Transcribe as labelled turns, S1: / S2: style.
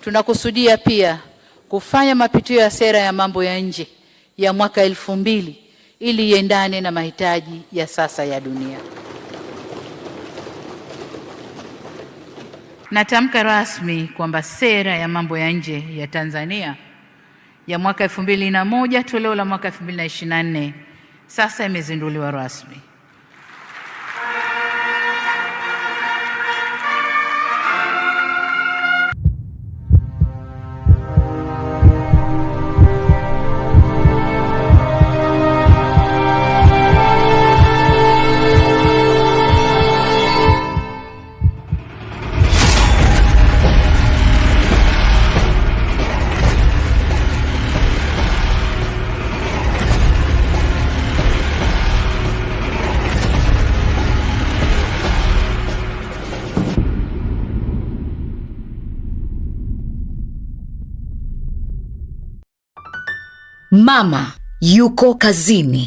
S1: Tunakusudia pia kufanya mapitio ya sera ya mambo ya nje ya mwaka 2000 ili iendane na mahitaji ya sasa ya dunia. Natamka rasmi kwamba sera ya mambo ya nje ya Tanzania ya mwaka 2001 toleo la mwaka 2024 sasa imezinduliwa rasmi.
S2: Mama yuko kazini.